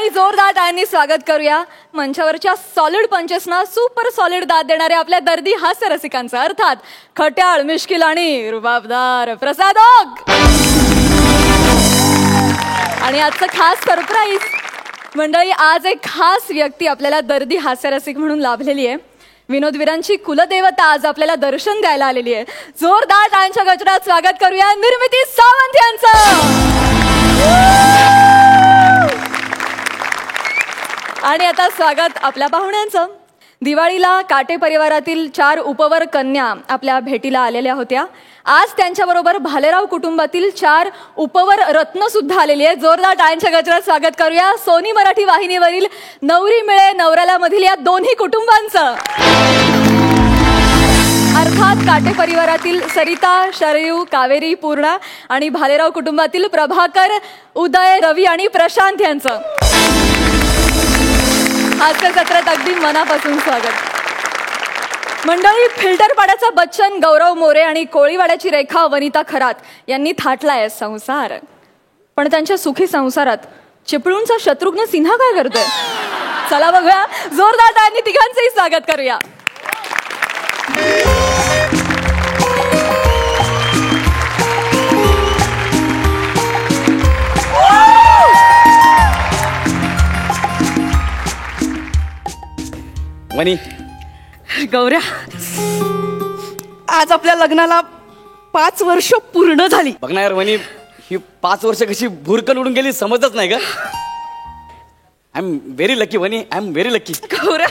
मंडळी जोरदार टाळ्यांनी स्वागत करूया मंचावरच्या सॉलिड पंचेसना सुपर सॉलिड दाद देणाऱ्या आपल्या दर्दी हास्य रसिकांचा, अर्थात खट्याळ, मिश्किल आणि रुबाबदार प्रसाद ओक. आणि आजचं खास सरप्राईज मंडळी, आज एक खास व्यक्ती आपल्याला दर्दी हास्यरसिक म्हणून लाभलेली आहे. विनोदवीरांची कुलदेवता आज आपल्याला दर्शन द्यायला आलेली आहे. जोरदार टाळ्यांच्या गजरात स्वागत करूया निर्मिती सावंत यांचं. आणि आता स्वागत आपल्या पाहुण्यांचं. दिवाळीला काटे परिवारातील 4 उपवर कन्या आपल्या भेटीला आलेल्या होत्या. आज त्यांच्याबरोबर भालेराव कुटुंबातील 4 उपवर रत्न सुद्धा आलेली आहे. जोरदार टाळ्यांच्या गजरात स्वागत करूया सोनी मराठी वाहिनीवरील नवरी मिळे नवऱ्याला मधील या दोन्ही कुटुंबांचं. अर्थात काटे परिवारातील सरिता, शरयू, कावेरी, पूर्णा आणि भालेराव कुटुंबातील प्रभाकर, उदय, रवी आणि प्रशांत यांचं. हास्य सत्रात अगदी मनापासून स्वागत. मंडळी, फिल्टरपाड्याचा बच्चन गौरव मोरे आणि कोळीवाड्याची रेखा वनिता खरात यांनी थाटलाय संसार. पण त्यांच्या सुखी संसारात चिपळूणचा शत्रुघ्न सिन्हा काय करतोय? चला बघूया. जोरदार टाळ्यांनी तिघांचंही स्वागत करूया. वनी, गौऱ्या, आज आपल्या लग्नाला 5 वर्ष पूर्ण झाली. बघ ना यार वनी, ही 5 वर्ष कशी भुरकन उडून गेली समजच नाही का. I am very lucky Vani, I am very lucky. गौऱ्या,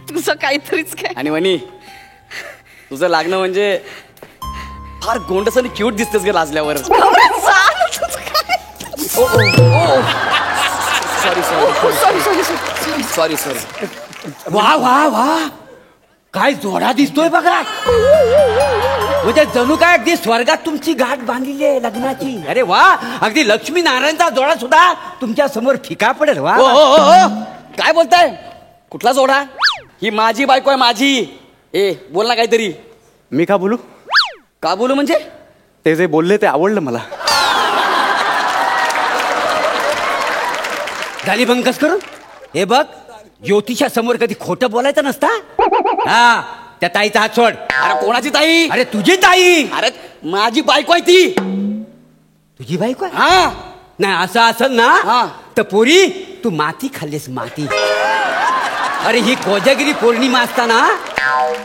तुझं काहीतरीच काय. आणि वनी, तुझं लागणं म्हणजे फार गोंडस आणि क्यूट दिसतेस ग लाजल्यावर. सॉरी. वा वा वा, काय जोडा दिसतोय बघा. म्हणजे जणू काय अगदी स्वर्गात तुमची गाठ बांधलेली आहे लग्नाची. अरे वा, अगदी लक्ष्मी नारायणचा जोडा सुद्धा तुमच्या समोर फिका पडेल. वा काय बोलताय? कुठला जोडा? ही माझी बायको आहे, माझी. ए बोल ना काहीतरी. मी का बोलू? का बोलू म्हणजे? ते जे बोलले ते आवडलं मला. झाली बंकस करून. हे बघ, ज्योतिषा समोर कधी खोटं बोलायचं नसता. हा, त्या ताईचा हात सोड. अरे कोणाची ताई? अरे तुझी ताई. अरे माझी बायको आहे ती. तुझी बायको आहे? हा. नाही असं असेल ना हा. तर पोरी तू माती खाल्लीस, माती. अरे ही कोजागिरी पौर्णिमा असताना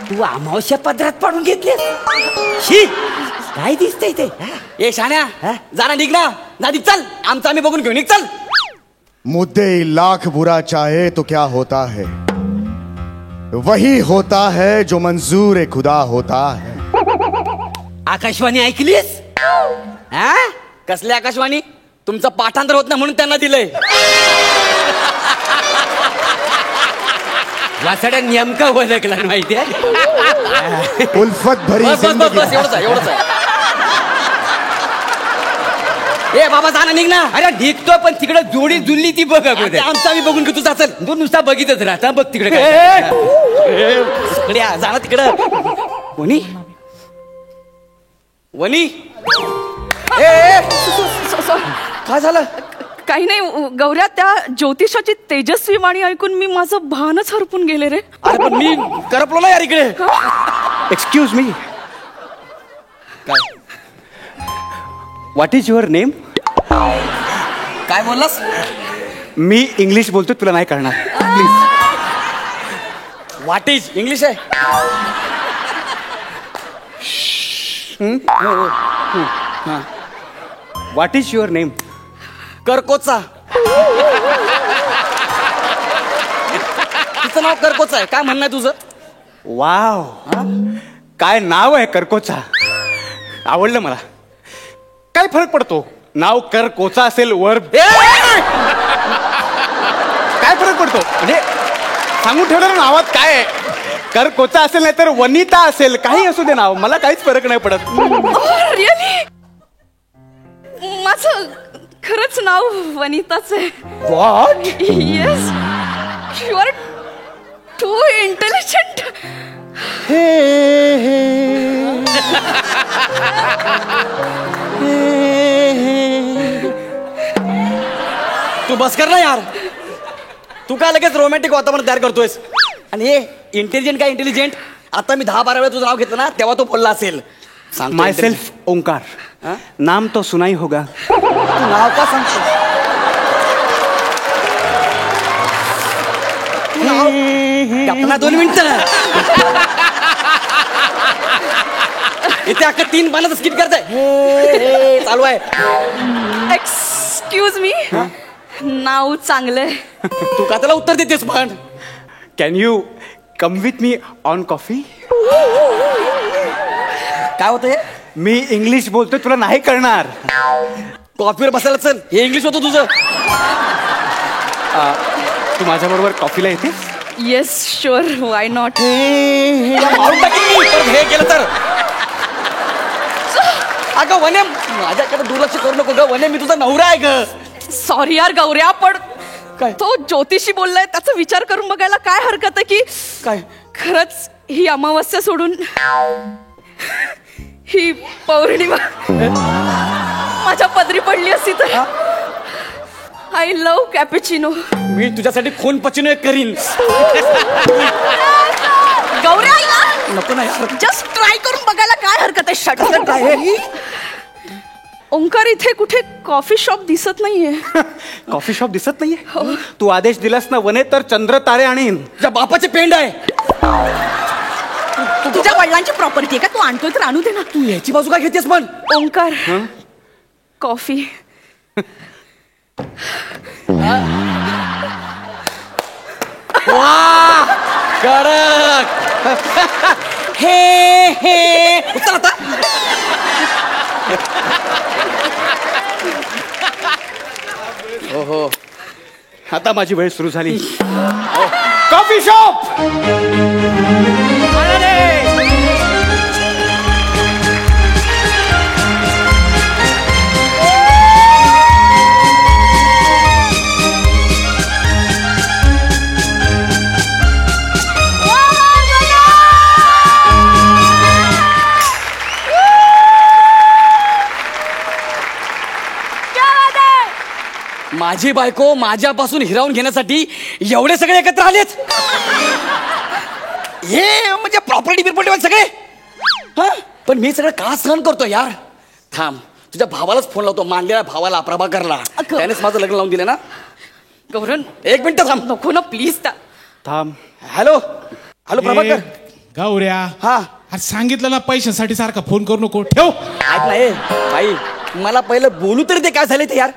तू अमावस्या पदरात पाडून घेतलीस. शी, काय दिसतंय ते? ए शाण्या, जरा निघ ना. जा निघ, चल. आमचं आम्ही बघून घेऊ, निघ चल. मुद्दे लाख बुरा चाहे तो क्या होता है, वही होता है जो मंजूर खुदा होता है. आकाशवाणी ऐकलीस? कसले आकाशवाणी? तुमचं पाठांतर होत नाही म्हणून त्यांना दिलंय. वासड्या नेमका ओळखला माहितीये. उल्फत भरी बस एवढंच आहे. ए बाबा, जा ना, निघ ना. अरे निघतो, पण तिकडे जोडी जुळली ती बघ. आमचं आम्ही बघून घेऊ, तू चल. तू नुसता बघितच राहता. बघ तिकडे जा ना तिकडं. वनी, वनी. काय झालं? काही नाही गौऱ्या, त्या ज्योतिषाची तेजस्वी वाणी ऐकून मी माझं भानच हरपून गेले रे. अरे पण मी करपलो ना यार इकडे. एक्सक्यूज मी, काय? What is your name? काय बोललास? मी इंग्लिश बोलतो, तुला नाही कळणार. प्लीज. व्हॉट इज इंग्लिश आहे? What is your name? करकोचा. तिचं नाव करकोचा आहे. काय म्हणणं आहे तुझं? वाव, काय नाव आहे करकोचा. आवडलं मला. काय फरक पडतो नाव करकोचा असेल वर? काय फरक पडतो? म्हणजे सांगून ठेवलं ना नावात काय आहे. करकोचा असेल नाही तर वनिता असेल, काही असू दे नाव, मला काहीच फरक नाही पडत. रिअली? माझं खरंच नाव वनिताच आहे. What? Yes, you are too intelligent. तू बस कर ना यार. तू काय लगेच रोमॅन्टिक वातावरण तयार करतोयस आणि हे इंटेलिजंट काय इंटेलिजंट आता मी 10-12 वेळा तुझं नाव घेतलं ना तेव्हा तो बोलला असेल माय सेल्फ ओंकार हा? नाम तो सुनाई होगा. तू नाव का सांगतो तू नाव आपला 2 मिनिटं इथे अख्खा 3 पानाचं स्किट करताय हे चालू आहे. एक्सक्यूज मी नाव चांगलंय. तू का त्याला उत्तर देतेस पण can you come with me on coffee. काय होतं हे मी इंग्लिश बोलतोय तुला नाही कळणार. कॉफीवर बसायला चल हे इंग्लिश होतं तुझं. तू माझ्याबरोबर कॉफीला येतेस. Yes sure why not. मारून टाकीन मी परत हे केलं तर. अगं वने माझ्याकडे दुर्लक्ष करू नको ग वने मी तुझा नवरा आहे ग. सॉरी यार गौऱ्या पण काय? तो ज्योतिषी बोललाय त्याचा विचार करून बघायला काय हरकत आहे की काय खरंच ही अमावस्या सोडून ही पौर्णिमा माझ्या पदरी पडली असती तर. I love cappuccino. मी तुझ्यासाठी खून पचिनो एक करीन. गौऱ्या नको ना यार. जस्ट ट्राय करून बघायला काय हरकत आहे. शट. ओंकार इथे कुठे कॉफी शॉप दिसत नाहीये. कॉफी शॉप दिसत नाहीये. तू आदेश दिलास ना वने तर चंद्र तारे आणीन. तुझ्या बापाचे पेंड आहे. तुझ्या वडिलांची प्रॉपर्टी आहे का तू आणतोय तर आणू दे ना. तू याची बाजू काय घेतेस पण. ओंकार कॉफी. कडक हे हे उचल आता. हो आता माझी वेळ सुरू झाली. Coffee shop. माझी बायको माझ्यापासून हिरावून घेण्यासाठी एवढे सगळे एकत्र आलेत. हे म्हणजे प्रॉपर्टी बिरपर्टी सगळे. हा पण मी सगळं का सहन करतो यार. थांब तुझ्या भावालाच फोन लावतो. मानलेल्या भावाला प्रभाकरला त्यानेच माझं लग्न लावून दिलं ना. गौरन 1 मिनिट थांब. नको ना प्लीज. थांब. Hello hello Prabhakar. गौऱ्या हा अरे सांगितलं ना पैशांसाठी सारखा फोन करू नको. ठेव ऐक नाही भाई मला पहिलं बोलू तरी ते काय झाले ते यार.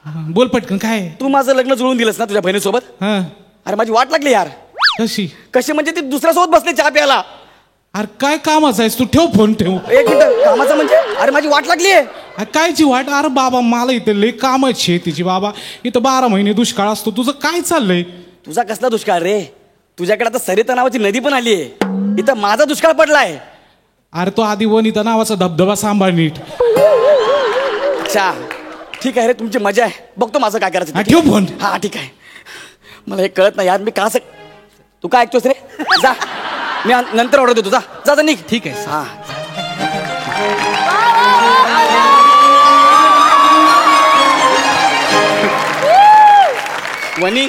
बोल पटकन काय तू माझं लग्न जुळवून दिलंस ना तुझ्या बहिणीसोबत. हा अरे माझी वाट लागली यार. कशी कशी म्हणजे ती दुसऱ्यासोबत बसले चहा प्यायला. अरे काय कामाचं आहेस तू. ठेव फोन ठेव. 1 मिनिट कामाचं म्हणजे अरे माझी वाट लागली आहे. अरे कायची वाट. अरे बाबा मला इथे लय कामच शेतीची बाबा. इथं 12 महिने दुष्काळ असतो. तुझं काय चाललंय. तुझा कसला दुष्काळ रे. तुझ्याकडे आता सरिता नावाची नदी पण आली आहे. इथं माझा दुष्काळ पडलाय. अरे तो आधी वनिता नावाचा धबधबा सांभाळ नीट. अच्छा ठीक आहे रे तुमची मजा आहे. बघतो माझं काय करायचं. हा, ठेव फोन. हा ठीक आहे. मला हे कळत नाही यार मी का तू काय ऐकतोस रे. जा मी नंतर ऑर्डर देतो. जा जा जा निघ. ठीक आहे. हा वनी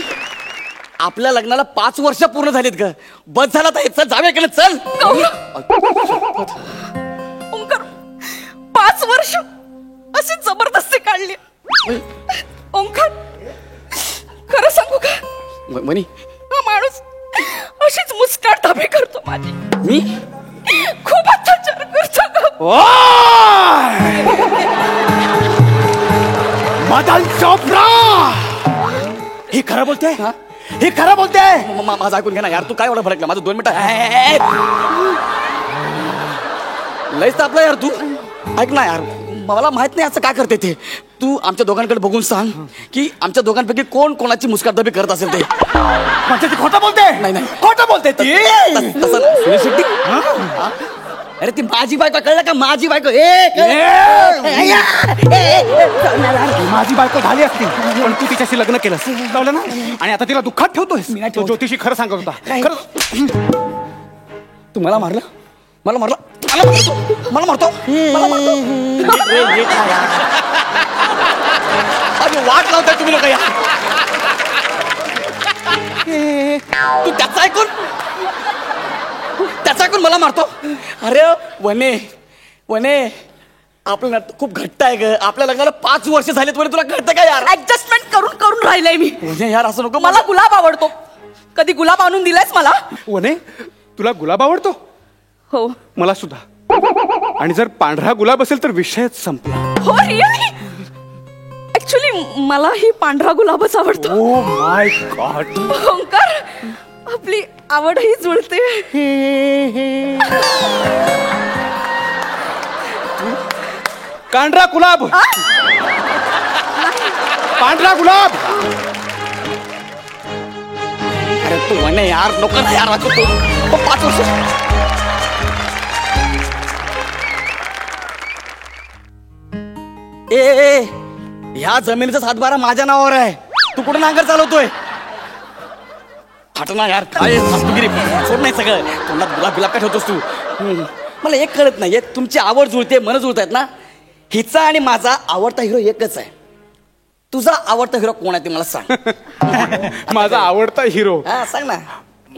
आपल्या लग्नाला 5 वर्ष पूर्ण झालीत ग. बस झाला तर चल जाऊया का चल. ओंकार 5 वर्ष अशी जबरदस्ती काढली. ओंकार खरं सांगू का वनी हा माणूस अशीच मुस्काट धाबी करतो माझी. मी खूप अत्याचार करतो. मदन चोप्रा हे खरं बोलते. हे खरं बोलते. माझं ऐकून घे ना यार. तू काय एवढं भडकला. माझं 2 मिनिटं लयच तापला यार तू. ऐक ना यार मला माहित नाही असं काय करते ते. तू आमच्या दोघांकडे बघून सांग की आमच्या दोघांपैकी कोण कोणाची मुस्काटदाबी करत असेल ते. म्हणजे ती खोटं बोलते. नाही नाही खोटं बोलते ती. तसं सुनील शेट्टी. अरे ती माझी बायको कळलं का. माझी बायको माझी बायको झाली असती पण तू तिच्याशी लग्न केलंस कळलं ना. आणि आता तिला दुःखात ठेवतोय. तो ज्योतिषी खरं सांगत होता. खरं तू मला मारलं. मला मारलं. मला मारतो. मला मारतो. वाट लावताय तुम्ही लोक यार. तू त्याचा ऐकून मला मारतो. अरे वने वने आपलं नातं खूप घट्ट आहे ग. आपल्या लग्नाला 5 वर्ष झालेत वने. तुला कळतं का यार? ऍडजस्टमेंट करून करून राहिलंय मी. वने यार असं नको. मला गुलाब आवडतो. कधी गुलाब आणून दिलायस मला? वने तुला गुलाब आवडतो? हो. मला सुद्धा. आणि जर पांढरा गुलाब असेल तर विषयच संपला. हो रिअली? ऍक्च्युली मलाही पांढरा गुलाबच आवडतो. Oh my God. ओंकार आपली आवडही जुळते. पांढरा गुलाब. पांढरा गुलाब. अरे तू वने यार नको ना यार. वाचतो 5 वर्ष. ए ह्या जमिनीचा 7/12 माझ्या नावावर आहे. तू कुठे नांगर चालवतोय? हटना यार. काय वास्तुगिरी सोड नाही सगळं. तोंडात गुलाब बिलाब काय ठेवतोस तू? मला एक कळत नाही. तुमची आवड जुळते, मन जुळतायत ना. हिचा आणि माझा आवडता हिरो एकच आहे. तुझा आवडता हिरो कोण आहे ते मला सांग. माझा आवडता हिरो. हा सांग ना.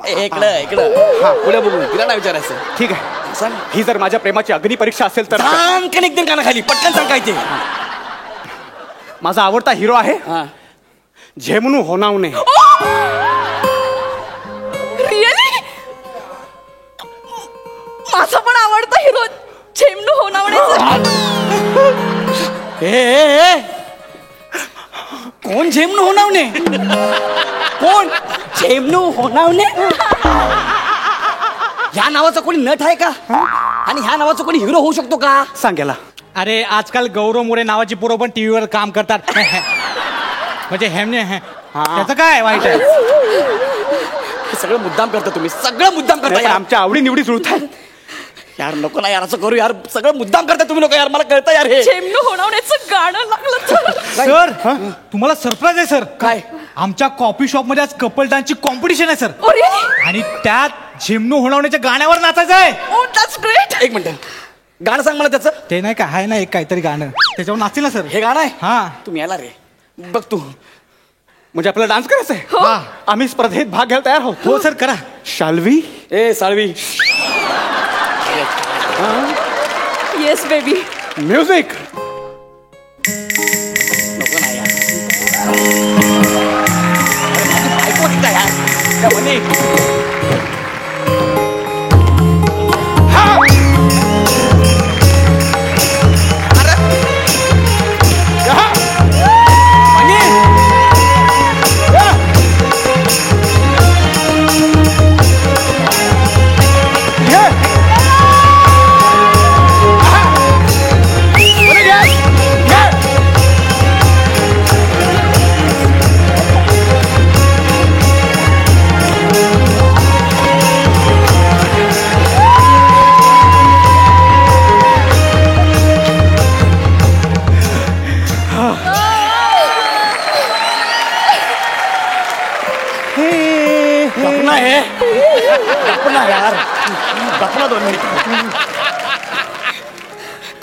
इकडं इकडं. हा पुढे बघू. तिला नाही विचारायचं. ठीक आहे सांग. ही जर माझ्या प्रेमाची अग्निपरीक्षा असेल तर सांग एकदम कानाखाली पटकन सांग काय ते. माझा आवडता हिरो आहे हा झेमनू होनावणे. रिअली? माझा पण आवडता हिरो झेमनू होनावणेचा. ए कोण झेमनू होनावणे? कोण झेमनू होनावणे? ह्या नावाचा कोणी नट आहे का? आणि ह्या नावाचा कोणी हिरो होऊ शकतो का? सांगायला. अरे आजकाल गौरव मोरे नावाची पोरं पण टीव्हीवर काम करतात. म्हणजे हेमने त्याचं काय वाईट आहे? हे सगळं मुद्दाम करता तुम्ही. सगळं मुद्दाम करता यार. आमच्या आवडी निवडी जुळतात. यार नको ना यार असं करू यार. सगळं मुद्दाम करता तुम्ही लोक यार. मला कळतं यार हे. झेमनू होनावणेचं गाणं लागलं तर. सर तुम्हाला सरप्राईज आहे सर. काय? आमच्या कॉफी शॉप मध्ये आज कपल डान्सची कॉम्पिटिशन आहे सर. Oh, really? आणि त्यात झेमनू होणावण्याच्या गाण्यावर नाचायचं आहे. Oh, that's great. एक मिनिट. गाणं सांग मला त्याचं. ते नाही का आहे ना एक काहीतरी गाणं त्याच्यावर नाचतील ना सर. हे गाणं आहे? हा. तुम्ही याला रे बघ तू. म्हणजे आपल्याला डान्स करायचा आहे. हा. आम्ही स्पर्धेत भाग घ्यायला तयार आहोत. हो सर करा. शाल्वी. ए साळवी. Yes baby. म्युझिक. नको ना यार. ऐकू एकदा यार. त्या म्हणे.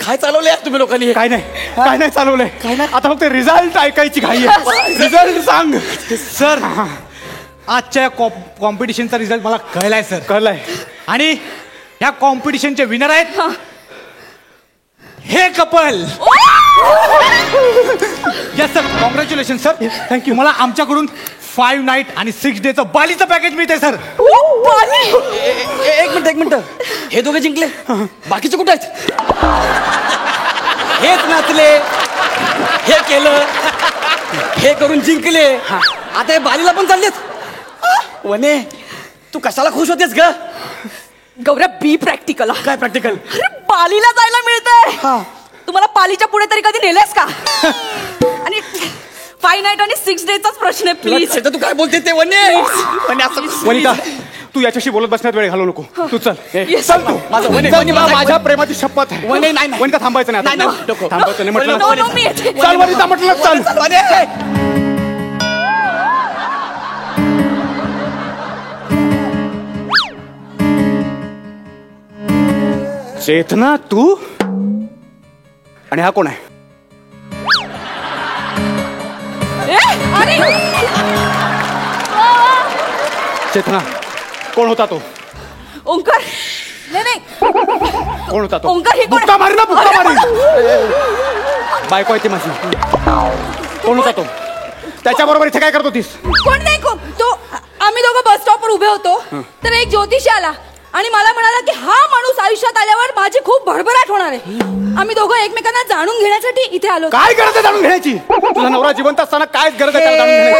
काय चालवले यार तुम्ही लोकांनी? काय नाही चालवलंय. काय नाही. आता फक्त रिझल्ट ऐकायची घाई आहे. रिझल्ट सांग सर आजच्या कॉम्पिटिशनचा रिझल्ट मला कळलाय सर. कळलाय. आणि ह्या कॉम्पिटिशनचे विनर आहेत हे couple. Yes sir congratulation sir. Thank you. मला आमच्याकडून 5 नाईट आणि 6 डेचं बालीचं पॅकेज मिळते सर. एक मिनिट. हे दोघे जिंकले. बाकीचे कुठे आहेत? हेच नाचले, हे केलं, हे करून जिंकले. आता हे बालीला पण चाललेत. वने तू कशाला खुश होतेस ग? गौरव बी प्रॅक्टिकल. काय प्रॅक्टिकल? पालीला जायला मिळतंय. तुम्हाला पालीच्या पुढे तरी कधी नेलंस का? आणि 5 नाईट आणि 6 डेचाच प्रश्न आहे प्लीज. तू काय बोलते ते वने? वनिता तू याच्याशी बोलत बसण्यात वेळ घालू नको. तू चल. चल तू. माझं वने माझ्या प्रेमाची शपथ आहे. वने नाही वनिता थांबायचं नाही. नाही, नको. थांबायचं नाही No, no, मी म्हटलं. येते. चल वनिता म्हटलं चल. चेतना तू आणि हा कोण आहे? अरे चेतना, कोण होता तो? ओंकार नाही कोण होता तो? ओंकार हे कोण? बुक्का मारी ना, बुक्का मारी. बायको आहे ती माझी. कोण होता तो? त्याच्याबरोबर इथे काय करत होतीस? कोण नाही तो आम्ही दोघं बस स्टॉपवर उभे होतो तर एक ज्योतिषी आला आणि मला म्हणाला की हा माणूस आयुष्यात आल्यावर माझी खूप भरभराट होणार आहे. आम्ही दोघं एकमेकांना जाणून घेण्यासाठी इथे आलो. काय गरज आहे जाणून घेण्याची? तुझा नवरा जिवंत असताना काय गरज आहे त्याला जाणून घेण्याची?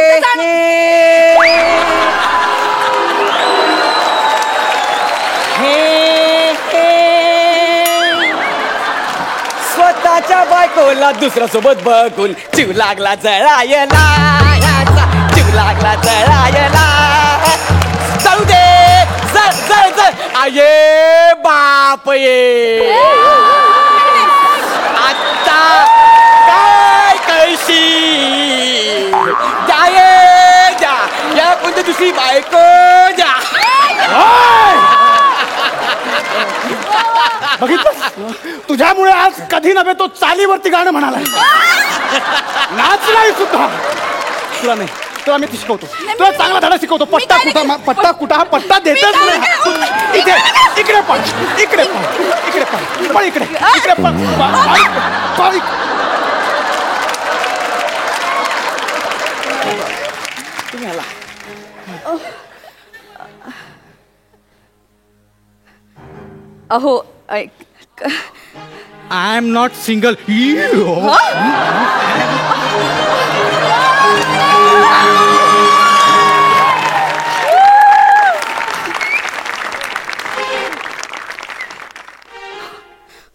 स्वतःच्या बायकोला दुसऱ्या सोबत बघून जीव लागला जळायला, जीव लागला जळायला. जाऊ दे, जळ जळ जळ. आये बाप ये, आता काय कळशी द्या ये द्या, या कोणत्या दुसरी बायको द्या. बघितलं, तुझ्यामुळे आज कधी नव्हे तो चालीवरती गाणं म्हणाला, नाचलाय सुद्धा. तुला नाही, तुला मी शिकवतो, तुला चांगला धडा शिकवतो. पट्टा कुठा, पट्टा कुठा, हा पट्टा देतच नाही. इथे इकडे पण, इकडे पण, इकडे पण, पण इकडे, इकडे पण. अहो आय एम नॉट सिंगल.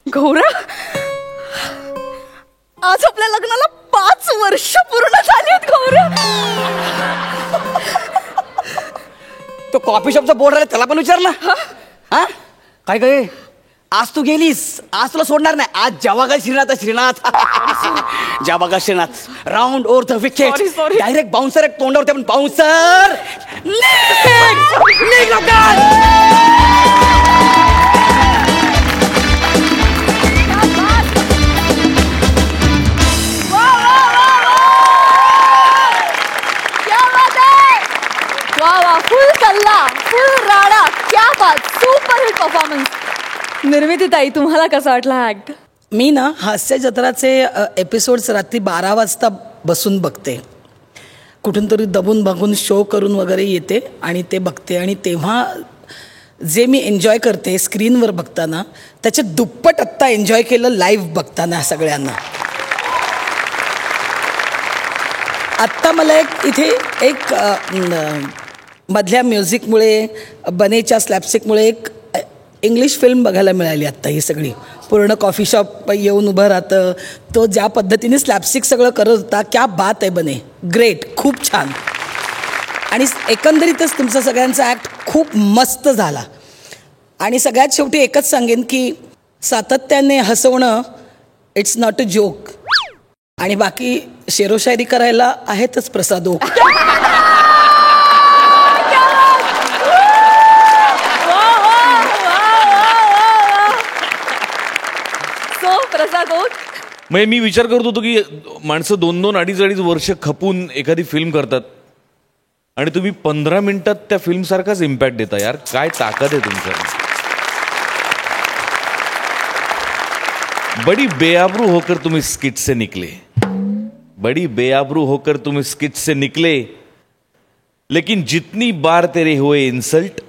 गौरव, आज आपल्या लग्नाला 5 वर्ष पूर्ण झाली आहेत. गौरव, तो कॉफी शॉपचा बोर्ड राहिला त्याला पण विचार ना. हा काय काय, आज तू गेलीस, आज तुला सोडणार नाही. आज जेव्हा काय श्रीनाथ श्रीनाथ जेव्हा का Srinath round over the wicket, direct bouncer एक तोंडावरती आपण बाउन्सर. वा वा, फुल कल्ला, फुल राडा, क्या बात, सुपर हिट परफॉर्मन्स. निर्मिती ताई, तुम्हाला कसा वाटला हा ऍक्ट? मी ना हास्य जत्राचे एपिसोड्स रात्री 12 वाजता बसून बघते. कुठून तरी दबून बघून शो करून वगैरे येते आणि ते बघते. आणि तेव्हा जे मी एन्जॉय करते स्क्रीनवर बघताना, त्याचे दुप्पट आत्ता एन्जॉय केलं लाईव्ह बघताना सगळ्यांना. आत्ता मला इथे एक मधल्या म्युझिकमुळे, बनेच्या स्लॅपस्टिकमुळे एक इंग्लिश फिल्म बघायला मिळाली आत्ता. ही सगळी पूर्ण कॉफी शॉप येऊन उभं राहतं, तो ज्या पद्धतीने स्लॅपस्टिक सगळं करत होता, क्या बात आहे बने, ग्रेट, खूप छान. आणि एकंदरीतच तुमचा सगळ्यांचा ॲक्ट खूप मस्त झाला. आणि सगळ्यात शेवटी एकच सांगेन की सातत्याने हसवणं इट्स नॉट अ जोक. आणि बाकी शेरोशायरी करायला आहेतच प्रसादो. म्हणजे मी विचार करत होतो की माणसं 2-2, 2.5 वर्ष खपून एखादी फिल्म करतात आणि तुम्ही 15 मिनिटात त्या फिल्म सारखाच इम्पॅक्ट देता. यार काय ताकद आहे तुमच्याकडे. बड़ी बेआबरू होकर तुम इस स्किट से निकले, बड़ी बेआबरू होकर तुम इस स्किट से निकले, लेकिन जितनी बार तेरे हुए इंसल्ट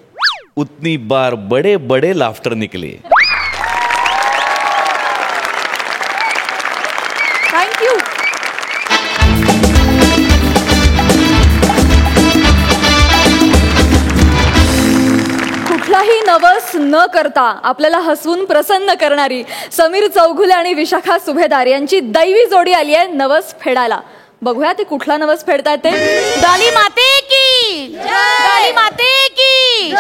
उतनी बार बड़े बड़े लाफ्टर निकले. थँक्यू. कुठलाही नवस न करता आपल्याला हसवून प्रसन्न करणारी समीर चौघुले आणि विशाखा सुभेदार यांची दैवी जोडी आली आहे नवस फेडायला. बघूया ते कुठला नवस फेडतायत ते. डॉली माते की डॉली माते की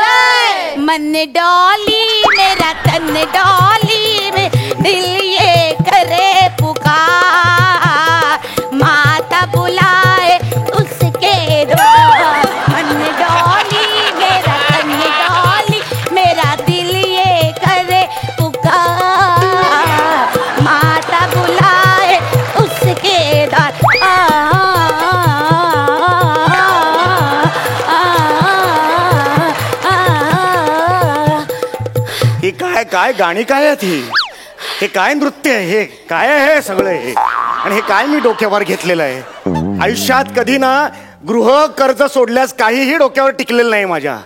मन डॉली मेरा तन डॉली में दिल ये करे पुकार, माता बुलाए उसके द्वार. मन डॉली मेरा तन डॉली मेरा दिल ये करे पुकार, माता बुलाए उसके द्वार. काय काय गाणी काय आहेत ही? हे काय नृत्य आहे? हे काय आहे हे सगळं हे? आणि हे काय मी डोक्यावर घेतलेलं आहे? आयुष्यात कधी ना गृह कर्ज सोडल्यास काहीही डोक्यावर टिकलेलं नाही माझ्या.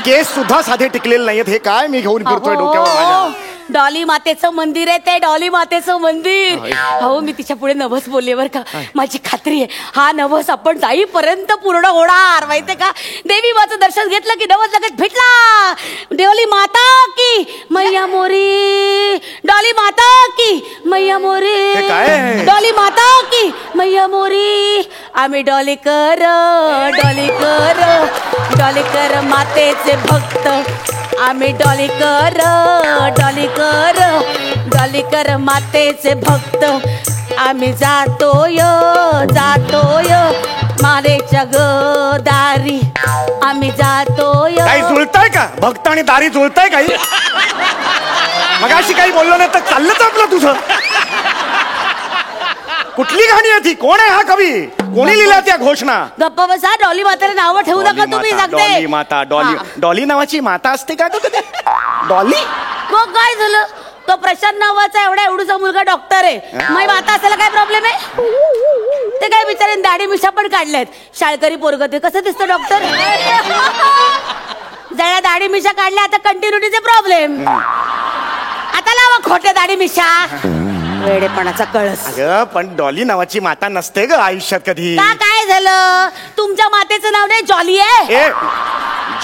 केस सुद्धा साधे टिकलेले नाहीत. हे काय मी घेऊन फिरतोय डोक्यावर माझ्या? डॉली मातेचं मंदिर आहे ते, डॉली मातेचं मंदिर. हो मी तिच्या पुढे नवस बोलले बर का. माझी खात्री आहे हा नवस आपण जाईपर्यंत पूर्ण होणार, माहितीये का. देवी माचं दर्शन घेतलं की नवस लगेच भेटला. डॉली माता की मैया मोरी, डॉली माता की मैया मोरी, डॉली माता की मैया मोरी. आम्ही डॉलीकर डॉलीकर डॉलीकर मातेचे भक्त. आम्ही डॉलीकर डॉलीकर डॉलीकर मातेचे भक्त. आम्ही जातोय जातोय मारेच्या दारी. आम्ही जातोय. काही जुळतंय का? भक्त आणि दारी जुळतंय काही? मगाशी काही बोललो नाही तर चाललंच आपलं तुझं. कुठली गाणी आहे ती? कोण आहे हा कवी? कोणी लिहिल्या त्या घोषणा? गप्प बसा. डॉली मातेला नाव ठेवू नका तुम्ही. सांगते डॉली माता. डॉली नावाची माता असते का ग? डॉली मग काय झालं? तो प्रशांत नावाचा एवढा मुलगा डॉक्टर आहे. मग माता असायला काय प्रॉब्लेम आहे? ते काय बिचारे दाढी मिशा पण काढल्यात. शाळकरी पोरग ते कसं दिसतं डॉक्टर? जरा दाढी मिशा काढल्या आता कंटिन्युटीचे प्रॉब्लेम. आता लावा खोट्या दाढी मिशा. वेडेपणाचा कळस. अगं पण डॉली नावाची माता नसते ग आयुष्यात कधी. का काय झालं? तुमच्या मातेचं नाव नाही जॉली आहे? ए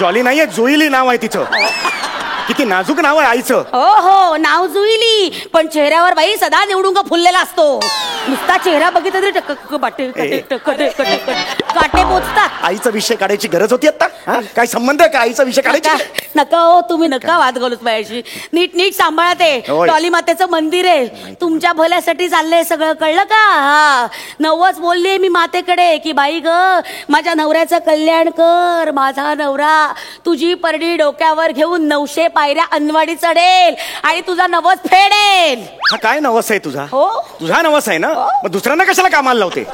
जॉली नाहीये, जुईली नाव आहे तिचं. किती नाजूक नाव आहे आईचं. हो हो नाव जुईली, पण चेहऱ्यावर बाई सदा निवडून फुललेला असतो. नुसता चेहरा बघितला तरी काटे पोचतात. आईचा विषय काढायची गरज होती आता? काय संबंध आहे का आईचा विषय काढायची? नका हो तुम्ही नका वाद घालूच माझ्याशी. नीट नीट सांभाळा ते. डॉली मातेचं मंदिर आहे. तुमच्या भल्यासाठी चाललंय सगळं, कळलं का. हा नवस बोलले मी मातेकडे की बाई ग माझ्या नवऱ्याचं कल्याण कर. माझा नवरा तुझी परडी डोक्यावर घेऊन 900 पायऱ्या अनवाडी चढेल आणि तुझा नवस फेडेल. हा काय नवस आहे तुझा? हो तुझा नवस आहे ना. मग दुसऱ्यांना कशाला कामाला लावते?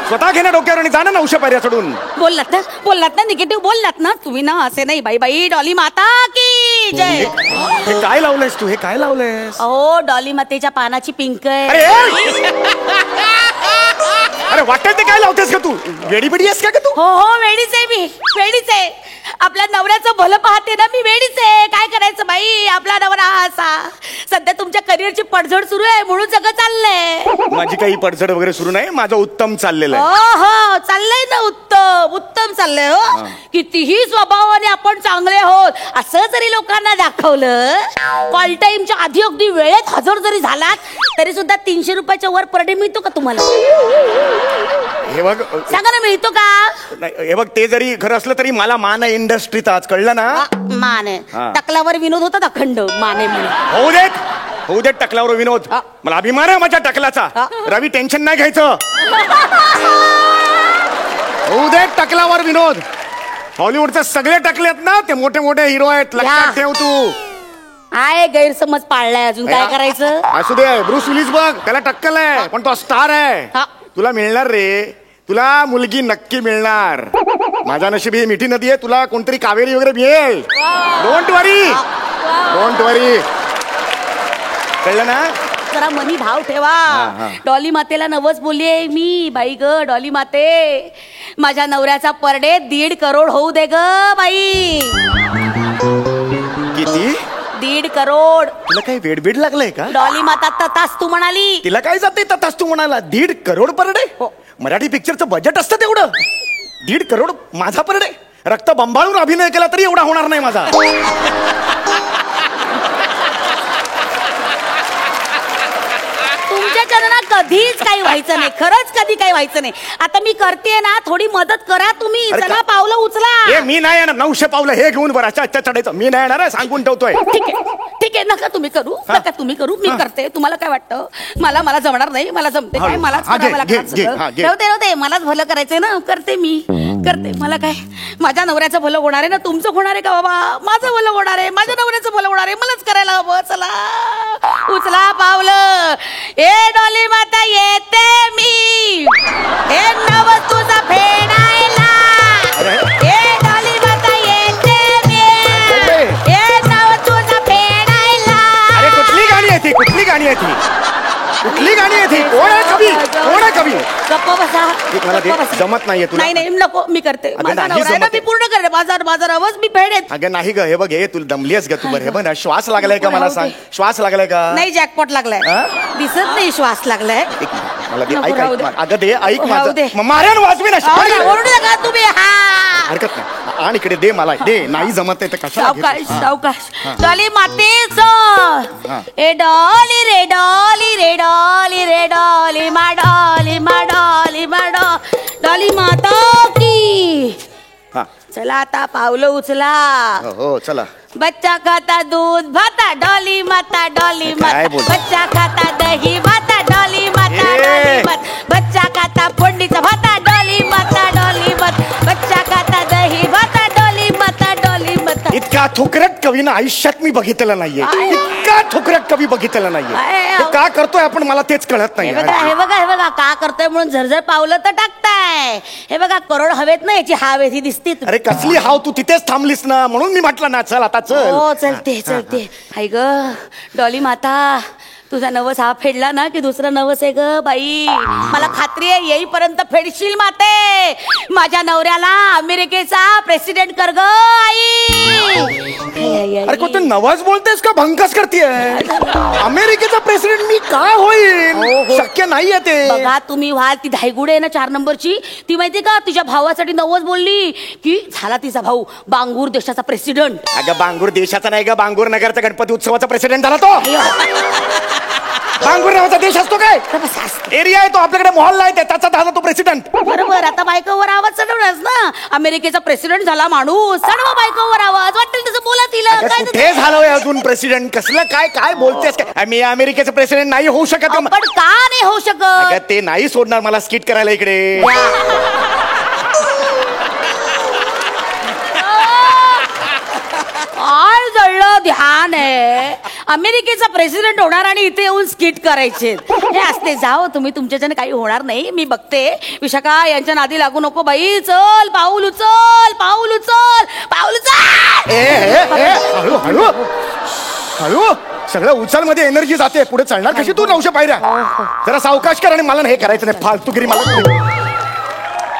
स्वतः घेणं डोक्यावर आणि जाणं 900 पायऱ्या चढून. बोललात ना निगेटिव्ह बोललात ना तुम्ही ना. असे नाही बाई बाई. डॉली माता की जय. हे काय लावलंयस तू? हे काय लावलंयस? हो डॉली मातेच्या पानाची पिंक आहे. अरे वाटेल ते काय लावतेस का तू? वेडी बिडी आहेस का तू? हो हो वेडीच आहे मी, वेडीच आहे. आपल्या नवऱ्याचं भलं पाहते ना मी, वेडीच आहे. काय करायचं बाई, आपला नवरा असा. सध्या तुमच्या करिअरची पडझड सुरू आहे म्हणून सगळं चाललंय. माझी काही पडझड वगैरे सुरू नाही. माझं उत्तम चाललेलं आहे. हो हो चाललंय ना. उत्तम उत्तम चाललंय. हो कितीही स्वभावाने आपण चांगले आहोत असं जरी लोकांना दाखवलं, कॉल टाइमच्या आधी अगदी वेळेत हजर जरी झालात तरी सुद्धा 300 रुपयाच्या वर पर डे मिळतो का तुम्हाला? हे बघ सांगा ना मिळतो का? हे बघ ते जरी खरं असलं तरी मला मान आहे इंडस्ट्रीत आज, कळलं ना. माने टकलावर विनोद होता अखंड माने म्हणून. होऊ देत टकलावर विनोद. मला अभिमान आहे माझ्या टकलाचा. रवी टेन्शन नाही घ्यायचं. होऊ देत टकलावर विनोद. हॉलिवूडचे सगळे टकलेत ना ते मोठे मोठे हिरो आहेत, लक्षात ठेव तू. आहे गैरसमज पाळलाय अजून काय करायचं. असू दे. ब्रूस विलिस बघ त्याला टक्कल आहे पण तो स्टार आहे. तुला मिळणार रे, तुला मुलगी नक्की मिळणार. माझ्या नशीब ही मिठी नदी आहे. तुला कोणतरी कावेरी वगैरे मिळेल. डोंट वरी, डोंट वरी. कळलं ना. जरा मनी भाव ठेवा. डॉली मातेला नवस बोलली मी बाई ग. डॉली माते माझ्या नवऱ्याचा पर डे 1.5 करोड होऊ दे ग बाई. किती? 1.5 करोड. तुला काही वेडबीड लागलंय का? डॉली माता ततास्तू म्हणाली. तिला काय जाते ततास्तू म्हणाला? 1.5 करोड पर डे? मराठी पिक्चरचं बजेट असतं तेवढं. 1.5 करोड माझा पर डे? रक्त बंबाळून अभिनय केला तरी एवढा होणार नाही माझा. तुमच्या चरणात कधीच काही व्हायचं नाही. खरंच कधी काही व्हायचं नाही. आता मी करते ना, थोडी मदत करा तुम्ही. चला पावलं उचला. मी नाही येणार. 900 पावलं हे घेऊन बरं चढायचं. मी नाही येणार, सांगून ठेवतोय. ठीक आहे ठीक आहे. नका तुम्ही करू, नका तुम्ही करू. मी करते. तुम्हाला काय वाटतं? मला जमणार नाही. मला जमते काय. मलाच करावं लागतं. ठेवते. मलाच भलं करायचंय ना. करते मी करते. मला काय माझ्या नवऱ्याचं भलं होणार आहे ना. तुमचं होणार आहे का बाबा? माझं भलं होणार आहे. माझ्या नवऱ्याचं भलं होणार आहे. मलाच करायला हवं. चला उचला पावलं. ए डॉली माता येते मी. हे नवस तुझा फेडायला. ए डॉली माता येते मी. हे नवस तुझा फेडायला. मला दे. गप्पा बस. जमत नाहीये तुला. नाही नको मी करते अगं, माझा नाही नवरा आहे ना, जमत मी आहे. पूर्ण करते माझा रवच मी फेडेत. अगं नाही ग, हे बघ हे तुला दमलीस ग तू. बरं हे बघ ना, श्वास लागलाय का मला सांग. श्वास लागलाय का? नाही जॅकपॉट लागलाय. हा? दिसत नाही श्वास लागलाय. एक मिनिट, मला दे. नको, ऐक राहू ऐक दे. अगं दे ऐक राहू माझं. दे. मारेन वाजवी ना. ओरडू नका तुम्ही. हा हरकत नाही. आणि इकडे दे मला दे. नाही जमत आहे तर कशाला घेतोस? सावकाश हा. सावकाश डॉली मातेच ए डॉली रे डॉली रे डॉली रे डॉली मा डॉली मा डॉली मा डॉली माता की. हा. चला आता पावलं उचला. हो चला. बच्चा खाता दूध भाता डॉली माता डॉली काय माता. बोलतो? बच्चा खाता दही भाता डॉली माता डॉली माता. बच्चा खाता फोडणीचा भाता डॉली माता डॉली माता. बच्चा खाता दही भाता डॉली माता डॉली माता. इतका थुकरट कवी ना आयुष्यात मी बघितलेला नाहीये. इतका थुकरट कवी बघितलेला नाहीये. आहे. तो का करतोय आपण मला तेच कळत नाही. हे बघा का करतोय म्हणून झरझर पावलं तर टाकताय. हे बघा करोड हवेत ना याची हावेत ही दिसते. अरे कसली हाव, तू तिथेच थांबलीस ना म्हणून मी म्हटलं ना चल आता चल. हो चलते हाय ग डॉली माता. तुझा नवस हा फेडला ना की दुसरा नवस आहे ग बाई. मला खात्री आहे येईपर्यंत फेडशील माते. माझ्या नवऱ्याला अमेरिकेचा प्रेसिडेंट कर ग आई. अरे कोणते नवाज बोलतेस का भंकस करतेय? अमेरिकेचा प्रेसिडेंट मी काय होईल? शक्य नाहीये ते. बघा तुम्ही व्हाल ती धायगुडे आहे ना 4 नंबरची. ती माहितीये का तुझ्या भावासाठी नवस बोलली की झाला तिचा भाऊ बांगूर देशाचा प्रेसिडेंट. अगं बांगूर देशाचा नाही ग, बांगूर नगरचा गणपती उत्सवाचा प्रेसिडेंट झाला तो. बांगूर नावाचा देश असतो काय? एरिया आहे तो आपल्याकडे, मोहल्ला आहे त्याचा झाला तो प्रेसिडेंट. बरोबर. आता बायकोवर आवाज चढवलास ना. अमेरिकेचा प्रेसिडेंट झाला माणूस. चढवा बायकोवर आवाज. वाटेल तसं बोला तिला. काय कुठे झालोय अजून प्रेसिडेंट? कसलं काय काय बोलतेस काय? मी अमेरिकेचं प्रेसिडेंट नाही होऊ शकत. पण का नाही होऊ शकत? अगं ते नाही सोडणार मला स्किट करायला इकडे. काय जळलं ध्यान आहे. अमेरिकेचा प्रेसिडेंट होणार आणि इथे येऊन स्किट करायचे. हे असते जाओ तुम्ही, तुमच्याच्याने काही होणार नाही. मी बघते. विशाखा यांच्या नादी लागू नको बाई. चल पाऊल उचल पाऊल उचल पाऊल उचल. हळू हळू हळू. सगळं उचल मध्ये एनर्जी जाते. पुढे चढणार कशी तू 900 पायऱ्या? जरा सावकाश कर. आणि मला हे करायचं नाही फालतूगिरी. मला